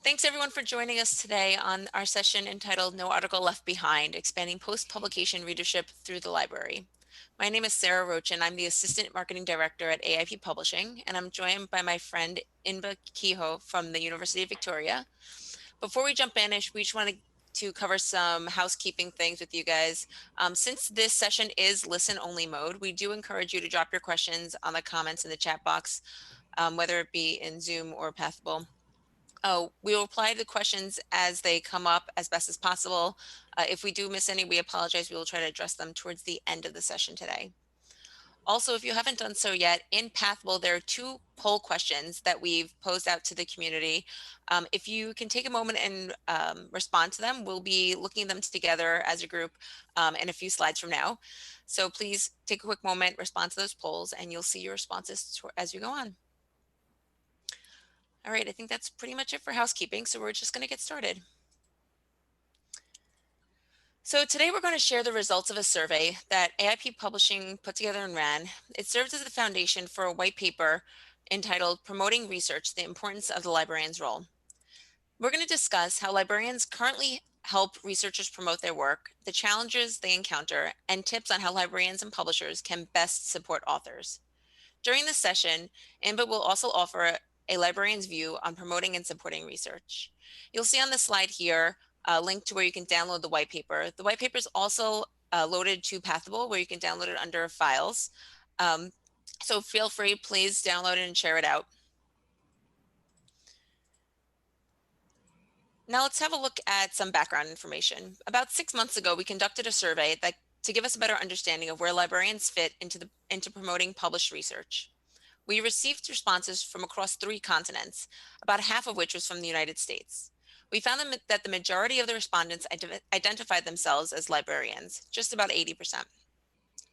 Thanks everyone for joining us today on our session entitled No Article Left Behind, Expanding Post-Publication Readership Through the Library. My name is Sarah Roach and I'm the Assistant Marketing Director at AIP Publishing, and I'm joined by my friend Inba Kehoe from the University of Victoria. Before we jump in, we just wanted to cover some housekeeping things with you guys. Since this session is listen-only mode, we do encourage you to drop your questions on the comments in the chat box, whether it be in Zoom or Pathable. We will reply to the questions as they come up as best as possible. If we do miss any, we apologize. We will try to address them towards the end of the session today. Also, if you haven't done so yet, in Pathable, there are 2 poll questions that we've posed out to the community. If you can take a moment and respond to them, we'll be looking at them together as a group in a few slides from now. So please take a quick moment, respond to those polls, and you'll see your responses as we go on. All right, I think that's pretty much it for housekeeping, so we're just going to get started. So today we're going to share the results of a survey that AIP Publishing put together and ran. It serves as the foundation for a white paper entitled Promoting Research, the Importance of the Librarian's Role. We're going to discuss how librarians currently help researchers promote their work, the challenges they encounter, and tips on how librarians and publishers can best support authors. During this session, Inba will also offer a librarian's view on promoting and supporting research. You'll see on the slide here a link to where you can download the white paper. The white paper is also loaded to Pathable, where you can download it under files. So feel free, please download it and share it out. Now let's have a look at some background information. About 6 months ago, we conducted a survey to give us a better understanding of where librarians fit into promoting published research. We received responses from across 3 continents, about half of which was from the United States. We found that the majority of the respondents identified themselves as librarians, just about 80%.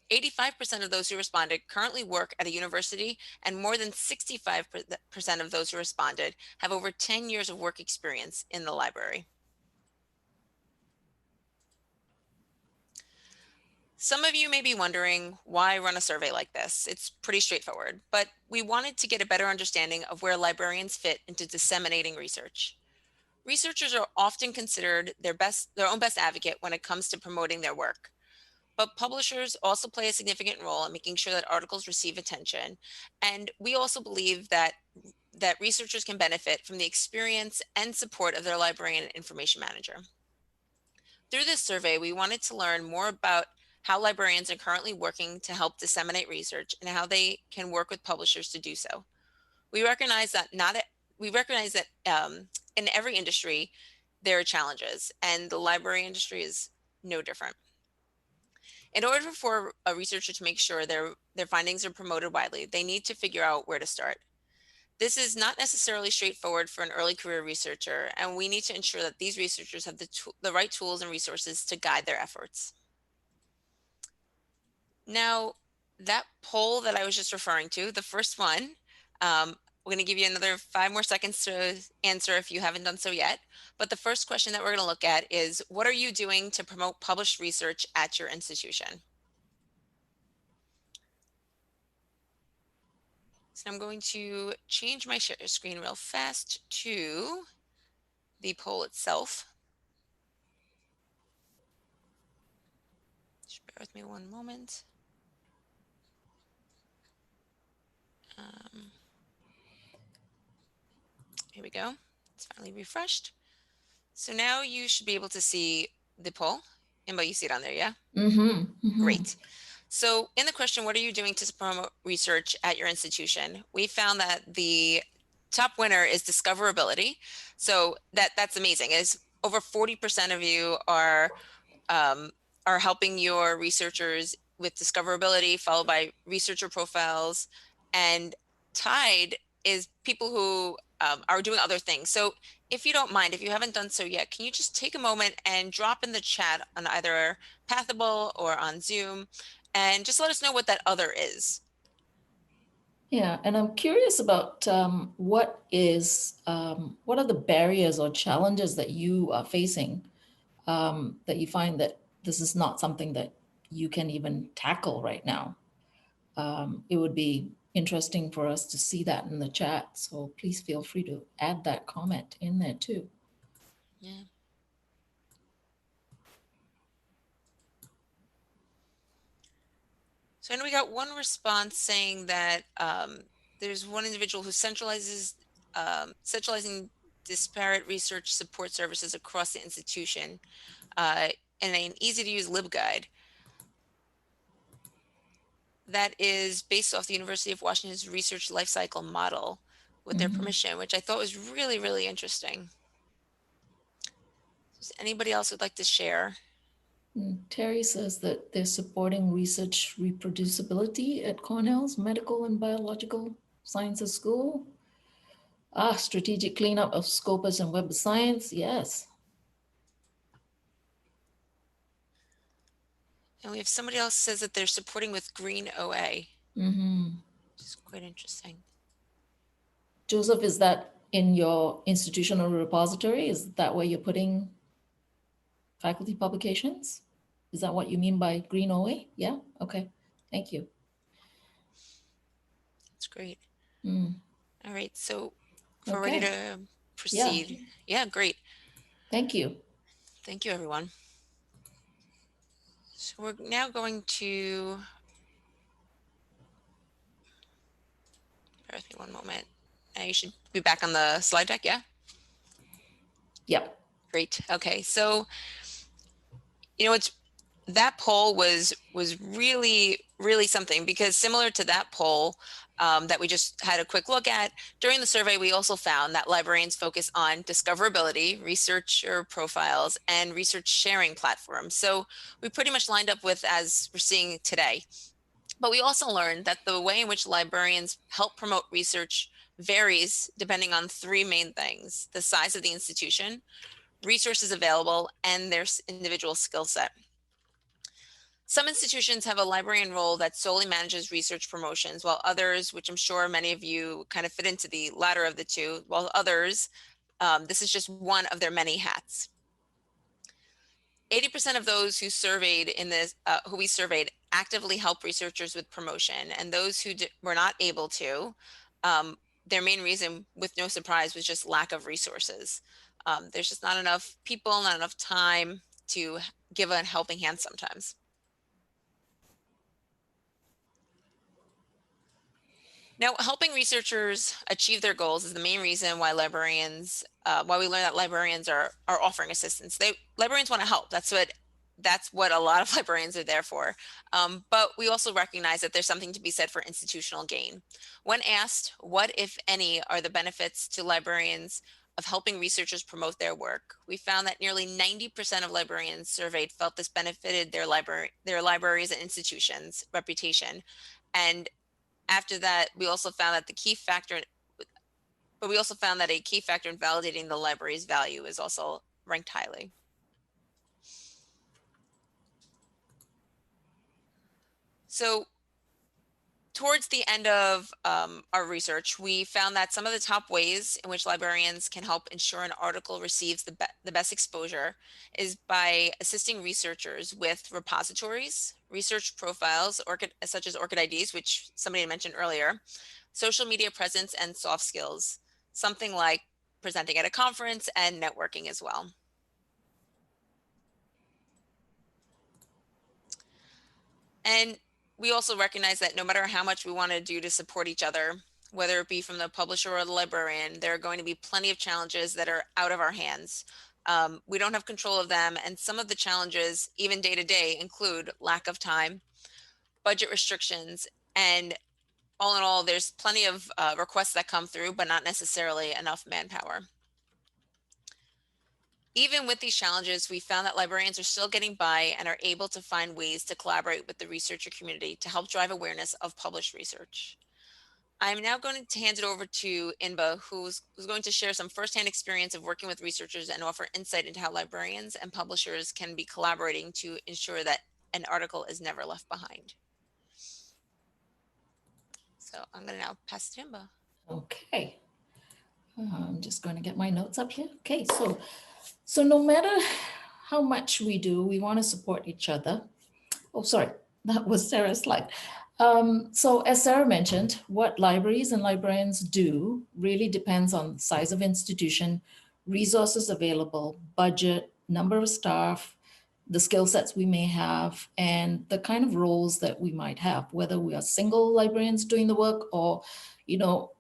85% of those who responded currently work at a university, and more than 65% of those who responded have over 10 years of work experience in the library. Some of you may be wondering why run a survey like this. It's pretty straightforward, but we wanted to get a better understanding of where librarians fit into disseminating research. Researchers are often considered their own best advocate when it comes to promoting their work. But publishers also play a significant role in making sure that articles receive attention. And we also believe that researchers can benefit from the experience and support of their librarian and information manager. Through this survey, we wanted to learn more about how librarians are currently working to help disseminate research and how they can work with publishers to do so. We recognize that in every industry, there are challenges, and the library industry is no different. In order for a researcher to make sure their findings are promoted widely, they need to figure out where to start. This is not necessarily straightforward for an early career researcher, and we need to ensure that these researchers have the right tools and resources to guide their efforts. Now, that poll that I was just referring to, the first one, we're going to give you another 5 more seconds to answer if you haven't done so yet. But the first question that we're going to look at is, what are you doing to promote published research at your institution? So I'm going to change my share screen real fast to the poll itself. Just bear with me one moment. Here we go. It's finally refreshed. So now you should be able to see the poll. Inba, you see it on there, yeah? Great. So in the question, what are you doing to promote research at your institution? We found that the top winner is discoverability. So that's amazing. Is over 40% of you are helping your researchers with discoverability, followed by researcher profiles, and tied is people who are doing other things. So if you don't mind, if you haven't done so yet, can you just take a moment and drop in the chat on either Pathable or on Zoom, and just let us know what that other is. Yeah, and I'm curious about what are the barriers or challenges that you are facing, that you find that this is not something that you can even tackle right now. It would be interesting for us to see that in the chat. So please feel free to add that comment in there too. Yeah. So I know we got one response saying that there's one individual who centralizing disparate research support services across the institution in an easy-to-use LibGuide that is based off the University of Washington's research lifecycle model with their permission, which I thought was really, really interesting. Does anybody else would like to share? Terry says that they're supporting research reproducibility at Cornell's Medical and Biological Sciences School. Strategic cleanup of Scopus and Web of Science. Yes. And we have somebody else says that they're supporting with Green OA, Mm-hmm. which is quite interesting. Joseph, is that in your institutional repository? Is that where you're putting faculty publications? Is that what you mean by Green OA? Yeah. Okay. Thank you. That's great. Mm. All right. So if we're ready Okay. to Yeah. proceed. Yeah, great. Thank you. Thank you, everyone. So we're now going to, bear with me one moment. You should be back on the slide deck, yeah? Yep. Great. Okay. So, you know, that poll was really, really something, because similar to that poll that we just had a quick look at, during the survey, we also found that librarians focus on discoverability, researcher profiles, and research sharing platforms. So we pretty much lined up with as we're seeing today. But we also learned that the way in which librarians help promote research varies depending on three main things: the size of the institution, resources available, and their individual skill set. Some institutions have a librarian role that solely manages research promotions, while others, which I'm sure many of you kind of fit into the latter of the two, while others, this is just one of their many hats. 80% of those who surveyed in this, who we surveyed, actively help researchers with promotion, and those who were not able to, their main reason, with no surprise, was just lack of resources. There's just not enough people, not enough time to give a helping hand sometimes. Now, helping researchers achieve their goals is the main reason why why we learn that librarians are offering assistance. Librarians want to help. That's what a lot of librarians are there for. But we also recognize that there's something to be said for institutional gain. When asked, what, if any, are the benefits to librarians of helping researchers promote their work, we found that nearly 90% of librarians surveyed felt this benefited their libraries and institutions' reputation. And after that, we also found that a key factor in validating the library's value is also ranked highly. So towards the end of our research, we found that some of the top ways in which librarians can help ensure an article receives the best exposure is by assisting researchers with repositories, research profiles, such as ORCID IDs, which somebody mentioned earlier, social media presence, and soft skills, something like presenting at a conference and networking as well. And we also recognize that no matter how much we want to do to support each other, whether it be from the publisher or the librarian, there are going to be plenty of challenges that are out of our hands. We don't have control of them, and some of the challenges, even day to day, include lack of time, budget restrictions, and all in all, there's plenty of requests that come through, but not necessarily enough manpower. Even with these challenges, we found that librarians are still getting by and are able to find ways to collaborate with the researcher community to help drive awareness of published research. I'm now going to hand it over to Inba, who's going to share some firsthand experience of working with researchers and offer insight into how librarians and publishers can be collaborating to ensure that an article is never left behind. So I'm going to now pass it to Inba. Okay. I'm just going to get my notes up here. Okay, so no matter how much we do, we want to support each other. Oh, sorry, that was Sarah's slide. So as Sarah mentioned, what libraries and librarians do really depends on size of institution, resources available, budget, number of staff, the skill sets we may have, and the kind of roles that we might have, whether we are single librarians doing the work or,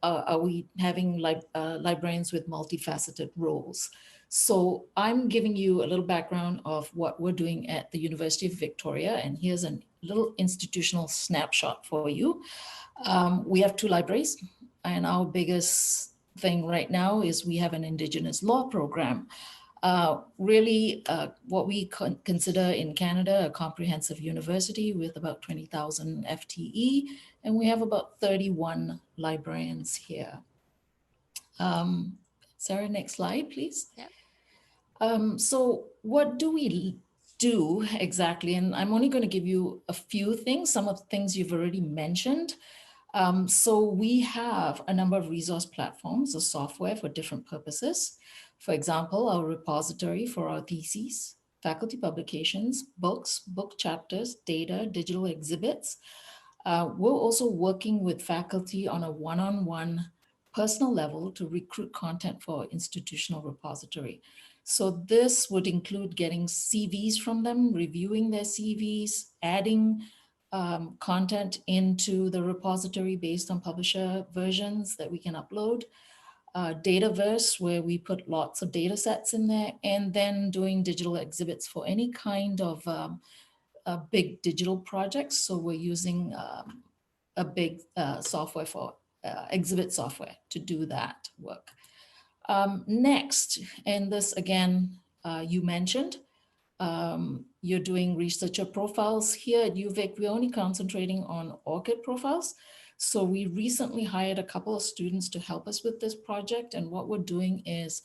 are we having librarians with multifaceted roles. So I'm giving you a little background of what we're doing at the University of Victoria, and here's a little institutional snapshot for you. We have two libraries, and our biggest thing right now is we have an Indigenous law program. Really, what we consider in Canada a comprehensive university with about 20,000 FTE, and we have about 31 librarians here. Sarah, next slide, please. Yep. So what do we do exactly? And I'm only going to give you a few things, some of the things you've already mentioned. So we have a number of resource platforms or software for different purposes. For example, our repository for our theses, faculty publications, books, book chapters, data, digital exhibits. We're also working with faculty on a one-on-one personal level to recruit content for our institutional repository. So this would include getting CVs from them, reviewing their CVs, adding content into the repository based on publisher versions that we can upload, Dataverse, where we put lots of data sets in there, and then doing digital exhibits for any kind of big digital projects. So we're using a big software for exhibit software to do that work. Next, and this again, you mentioned, you're doing researcher profiles. Here at UVic, we're only concentrating on ORCID profiles. So we recently hired a couple of students to help us with this project. And what we're doing is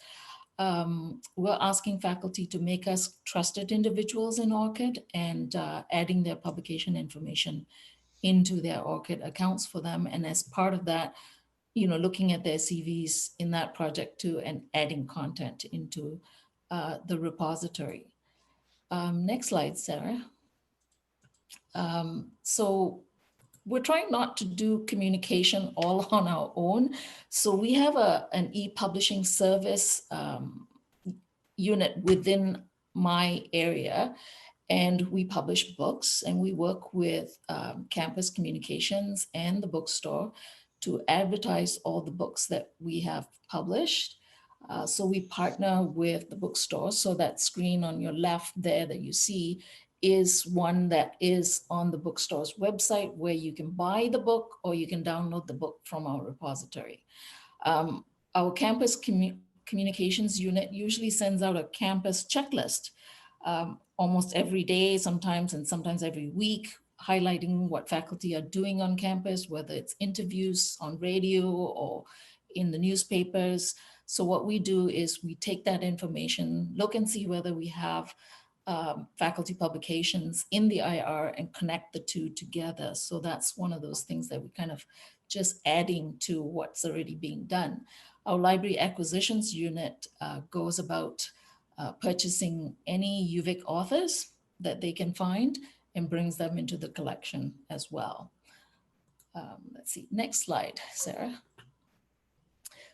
we're asking faculty to make us trusted individuals in ORCID and adding their publication information into their ORCID accounts for them. And as part of that, looking at their CVs in that project too and adding content into the repository. Next slide, Sarah. So we're trying not to do communication all on our own. So we have an e-publishing service unit within my area, and we publish books, and we work with campus communications and the bookstore to advertise all the books that we have published. So we partner with the bookstore. So that screen on your left there that you see is one that is on the bookstore's website where you can buy the book or you can download the book from our repository. Our campus communications unit usually sends out a campus checklist almost every day, sometimes, and sometimes every week, highlighting what faculty are doing on campus, whether it's interviews on radio or in the newspapers. So what we do is we take that information, look and see whether we have faculty publications in the IR and connect the two together. So that's one of those things that we kind of just adding to what's already being done. Our library acquisitions unit goes about purchasing any UVic authors that they can find and brings them into the collection as well. Let's see, next slide, Sarah.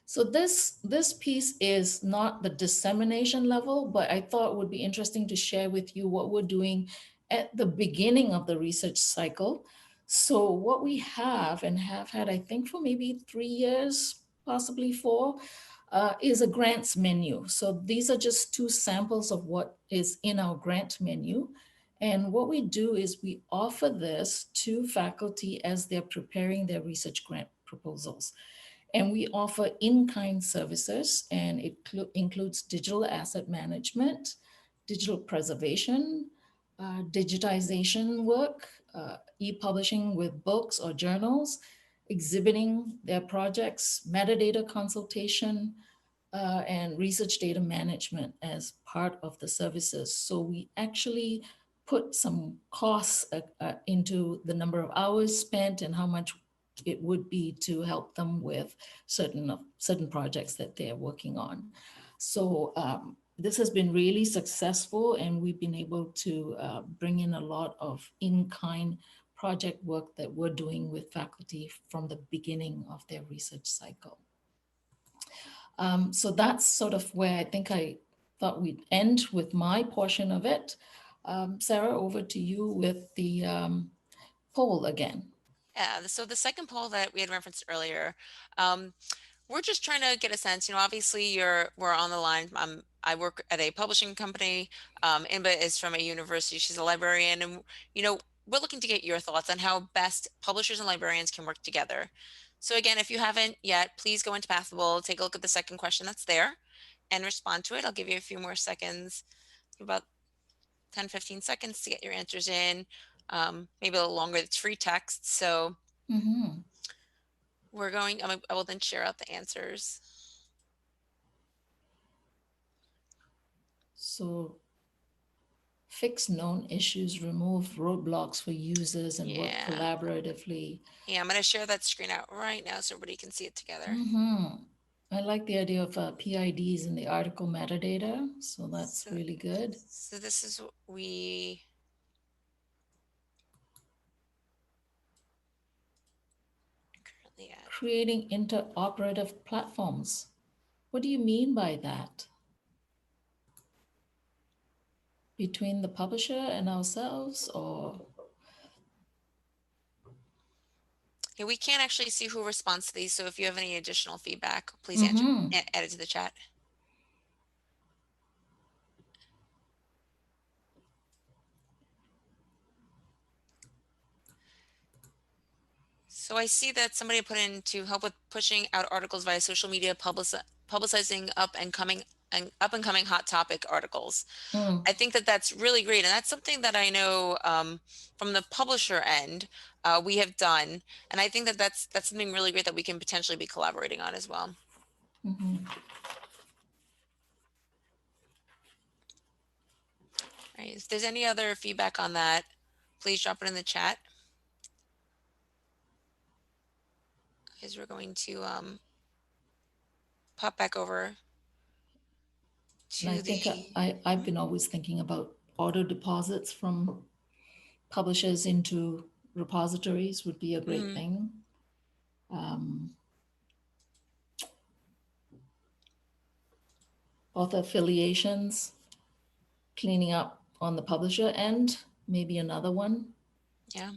So this piece is not the dissemination level, but I thought it would be interesting to share with you what we're doing at the beginning of the research cycle. So what we have and have had, I think for maybe 3 years, possibly 4, is a grants menu. So these are just 2 samples of what is in our grant menu. And what we do is we offer this to faculty as they're preparing their research grant proposals. And we offer in-kind services, and it includes digital asset management, digital preservation, digitization work, e-publishing with books or journals, exhibiting their projects, metadata consultation, and research data management as part of the services. So we actually put some costs into the number of hours spent and how much it would be to help them with certain projects that they're working on. So this has been really successful, and we've been able to bring in a lot of in-kind project work that we're doing with faculty from the beginning of their research cycle. So that's sort of where I thought we'd end with my portion of it. Sarah, over to you with the poll again. Yeah, so the second poll that we had referenced earlier, um, we're just trying to get a sense, obviously we're on the line. I work at a publishing company. Inba is from a university. She's a librarian. And, we're looking to get your thoughts on how best publishers and librarians can work together. So again, if you haven't yet, please go into Pathable, take a look at the second question that's there and respond to it. I'll give you a few more seconds, about 10, 15 seconds to get your answers in. Maybe a little longer. It's free text. So Mm-hmm. I will then share out the answers. So fix known issues, remove roadblocks for users, and work Yeah. collaboratively. Yeah, I'm going to share that screen out right now so everybody can see it together. Mm-hmm. I like the idea of PIDs in the article metadata, so that's really good. So this is what we currently at. Creating interoperative platforms. What do you mean by that? Between the publisher and ourselves, or? Yeah, we can't actually see who responds to these, so if you have any additional feedback, please Mm-hmm. add it to the chat. So I see that somebody put in to help with pushing out articles via social media, publicizing up and coming hot topic articles. I think that that's really great, and that's something that I know from the publisher end we have done, and I think that that's something really great that we can potentially be collaborating on as well. Mm-hmm. Right. If there's any other feedback on that, please drop it in the chat. Because we're going to pop back over to And I think I've been always thinking about auto deposits from publishers into repositories would be a great thing. Author affiliations, cleaning up on the publisher end, maybe another one. Yeah.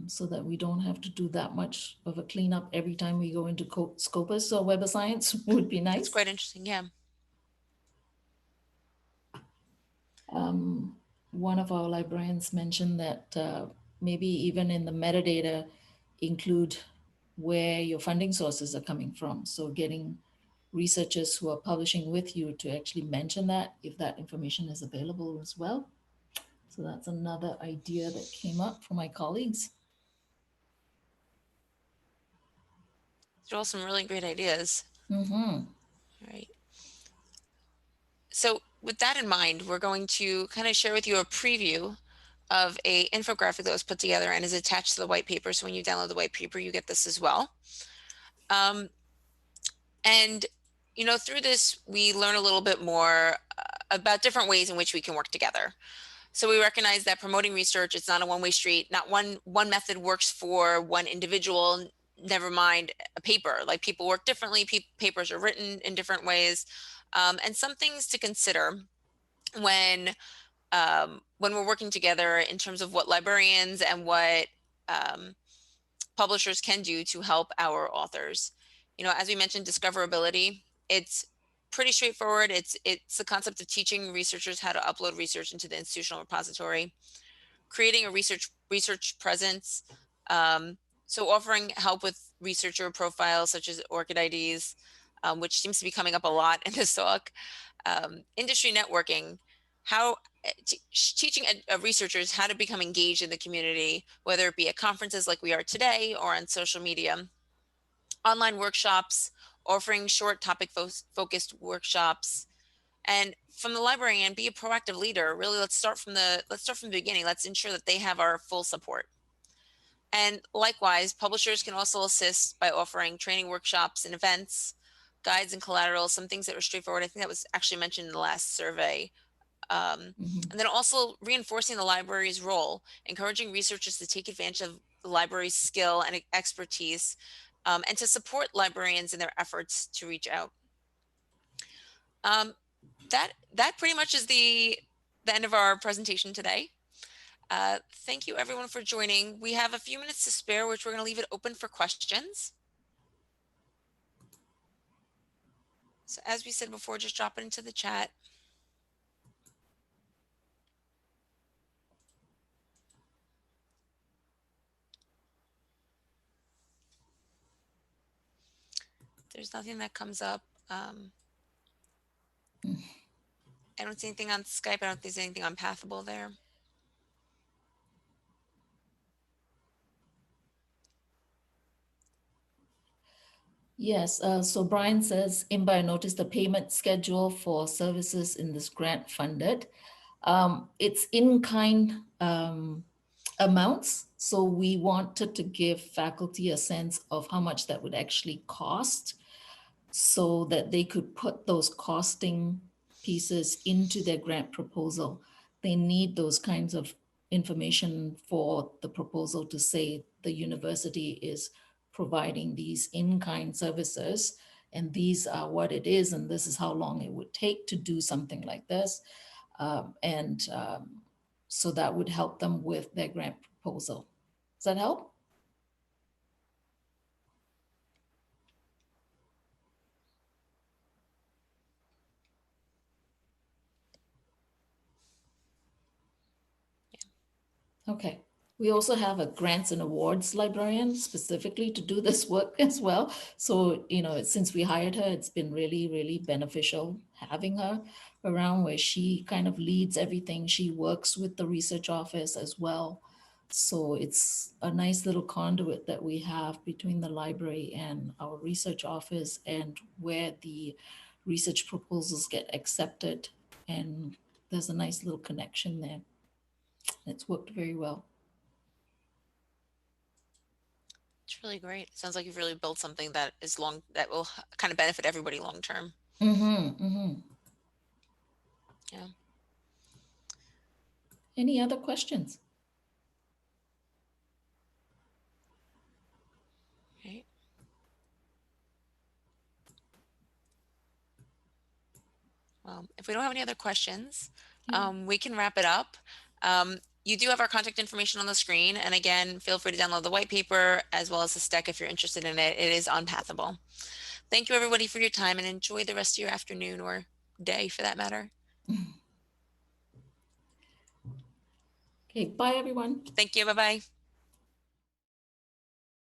So that we don't have to do that much of a cleanup every time we go into Scopus or Web of Science would be nice. That's quite interesting. Yeah. One of our librarians mentioned that maybe even in the metadata include where your funding sources are coming from. So getting researchers who are publishing with you to actually mention that if that information is available as well. So that's another idea that came up from my colleagues. These are all some really great ideas. Mm-hmm. Right. So with that in mind, we're going to kind of share with you a preview of a infographic that was put together and is attached to the white paper. So when you download the white paper, you get this as well. And through this, we learn a little bit more about different ways in which we can work together. So we recognize that promoting research, it's not a one-way street. Not one method works for one individual, never mind a paper. Like, people work differently, papers are written in different ways. And some things to consider when we're working together in terms of what librarians and what publishers can do to help our authors. As we mentioned, discoverability, it's pretty straightforward. It's the concept of teaching researchers how to upload research into the institutional repository, creating a research presence. So offering help with researcher profiles such as ORCID IDs, which seems to be coming up a lot in this talk. Industry networking, teaching researchers how to become engaged in the community, whether it be at conferences like we are today or on social media. Online workshops, offering short topic focused workshops. And from the librarian, be a proactive leader. Really, let's start from the beginning. Let's ensure that they have our full support. And likewise, publishers can also assist by offering training workshops and events, guides and collateral, some things that were straightforward. I think that was actually mentioned in the last survey Mhm. And then also reinforcing the library's role, encouraging researchers to take advantage of the library's skill and expertise, and to support librarians in their efforts to reach out. Um, that pretty much is the end of our presentation today. Thank you everyone for joining. We have a few minutes to spare, which we're going to leave it open for questions. So as we said before, just drop it into the chat. There's nothing that comes up. I don't see anything on Skype. I don't think there's anything on Pathable there. Yes, so Brian says, Imba, I noticed the payment schedule for services in this grant funded. It's in-kind amounts, so we wanted to give faculty a sense of how much that would actually cost so that they could put those costing pieces into their grant proposal. They need those kinds of information for the proposal to say the university is providing these in-kind services, and these are what it is, and this is how long it would take to do something like this. And so that would help them with their grant proposal. Does that help? Okay. We also have a grants and awards librarian specifically to do this work as well. So, since we hired her, it's been really, really beneficial having her around where she kind of leads everything. She works with the research office as well. So it's a nice little conduit that we have between the library and our research office and where the research proposals get accepted. And there's a nice little connection there. It's worked very well. It's really great. It sounds like you've really built something that that will kind of benefit everybody long term. Mm-hmm, mm-hmm. Yeah. Any other questions? Right. Well, if we don't have any other questions, Yeah. we can wrap it up. You do have our contact information on the screen. And again, feel free to download the white paper as well as the STEC if you're interested in it. It is on Pathable. Thank you everybody for your time and enjoy the rest of your afternoon or day for that matter. Okay, bye everyone. Thank you. Bye-bye.